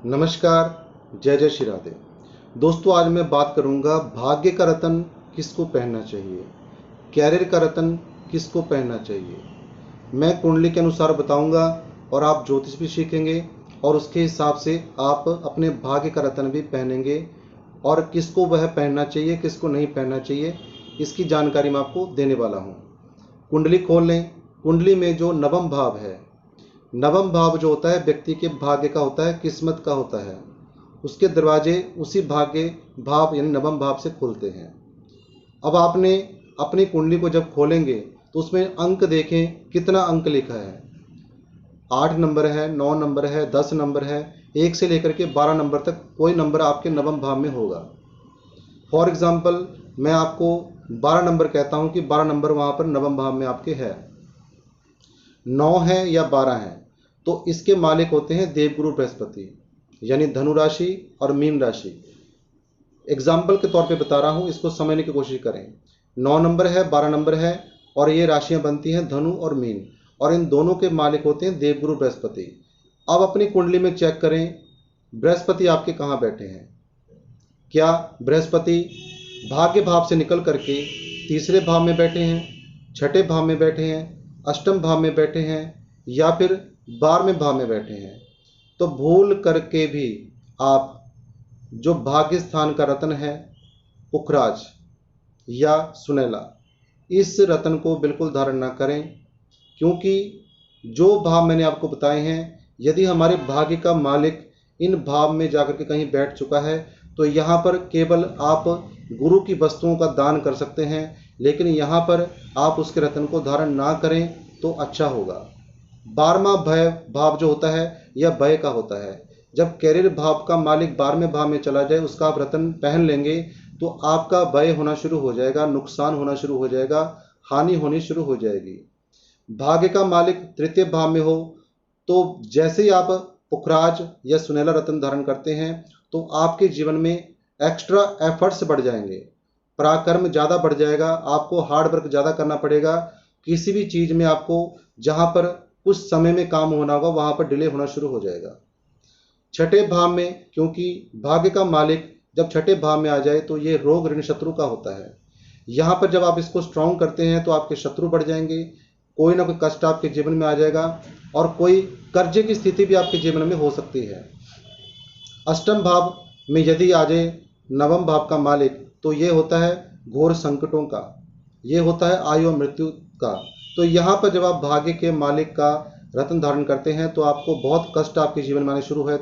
नमस्कार, जय जय श्री राधे। दोस्तों, आज मैं बात करूंगा भाग्य का रतन किसको पहनना चाहिए, कैरियर का रतन किसको पहनना चाहिए। मैं कुंडली के अनुसार बताऊंगा और आप ज्योतिष भी सीखेंगे और उसके हिसाब से आप अपने भाग्य का रतन भी पहनेंगे और किसको वह पहनना चाहिए, किसको नहीं पहनना चाहिए, इसकी जानकारी मैं आपको देने वाला हूँ। कुंडली खोल लें। कुंडली में जो नवम भाव है, नवम भाव जो होता है व्यक्ति के भाग्य का होता है, किस्मत का होता है। उसके दरवाजे उसी भाग्य भाव यानी नवम भाव से खुलते हैं। अब आपने अपनी कुंडली को जब खोलेंगे तो उसमें अंक देखें, कितना अंक लिखा है। 8 नंबर है, 9 नंबर है, 10 नंबर है, 1 से लेकर के 12 नंबर तक कोई नंबर आपके नवम भाव में होगा। फॉर एग्जाम्पल मैं आपको 12 नंबर कहता हूं कि 12 नंबर वहां पर नवम भाव में आपके है। 9 है या 12 है तो इसके मालिक होते हैं देवगुरु बृहस्पति, यानी धनु राशि और मीन राशि। एग्जाम्पल के तौर पे बता रहा हूं, इसको समझने की कोशिश करें। 9 नंबर है, 12 नंबर है और ये राशियां बनती हैं धनु और मीन, और इन दोनों के मालिक होते हैं देवगुरु बृहस्पति। अब अपनी कुंडली में चेक करें बृहस्पति आपके कहाँ बैठे हैं। क्या बृहस्पति भाग्य भाव से निकल करके तीसरे भाव में बैठे हैं, छठे भाव में बैठे हैं, अष्टम भाव में बैठे हैं या फिर 12वें भाव में बैठे हैं। तो भूल करके भी आप जो भाग्य स्थान का रत्न है पुखराज या सुनैला, इस रत्न को बिल्कुल धारण ना करें, क्योंकि जो भाव मैंने आपको बताए हैं, यदि हमारे भाग्य का मालिक इन भाव में जाकर के कहीं बैठ चुका है तो यहाँ पर केवल आप गुरु की वस्तुओं का दान कर सकते हैं, लेकिन यहाँ पर आप उसके रत्न को धारण ना करें तो अच्छा होगा। 12वां भय भाव जो होता है यह भय का होता है। जब कैरियर भाव का मालिक 12वें भाव में चला जाए, उसका आप रत्न पहन लेंगे तो आपका भय होना शुरू हो जाएगा, नुकसान होना शुरू हो जाएगा, हानि होनी शुरू हो जाएगी। भाग्य का मालिक तृतीय भाव में हो तो जैसे ही आप पुखराज या सुनैला रत्न धारण करते हैं तो आपके जीवन में एक्स्ट्रा एफर्ट्स बढ़ जाएंगे, पराक्रम ज़्यादा बढ़ जाएगा, आपको हार्ड वर्क ज़्यादा करना पड़ेगा। किसी भी चीज़ में आपको जहाँ पर कुछ समय में काम होना होगा वहाँ पर डिले होना शुरू हो जाएगा। छठे भाव में, क्योंकि भाग्य का मालिक जब छठे भाव में आ जाए तो ये रोग ऋण शत्रु का होता है। यहाँ पर जब आप इसको स्ट्रॉन्ग करते हैं तो आपके शत्रु बढ़ जाएंगे, कोई ना कोई कष्ट आपके जीवन में आ जाएगा और कोई कर्जे की स्थिति भी आपके जीवन में हो सकती है। अष्टम भाव में यदि आ जाए नवम भाव का मालिक तो ये होता है घोर संकटों का, ये होता है आयु और मृत्यु का। तो यहाँ पर जब आप भाग्य के मालिक का रत्न धारण करते हैं तो आपको बहुत कष्ट आपके जीवन में आने शुरू है।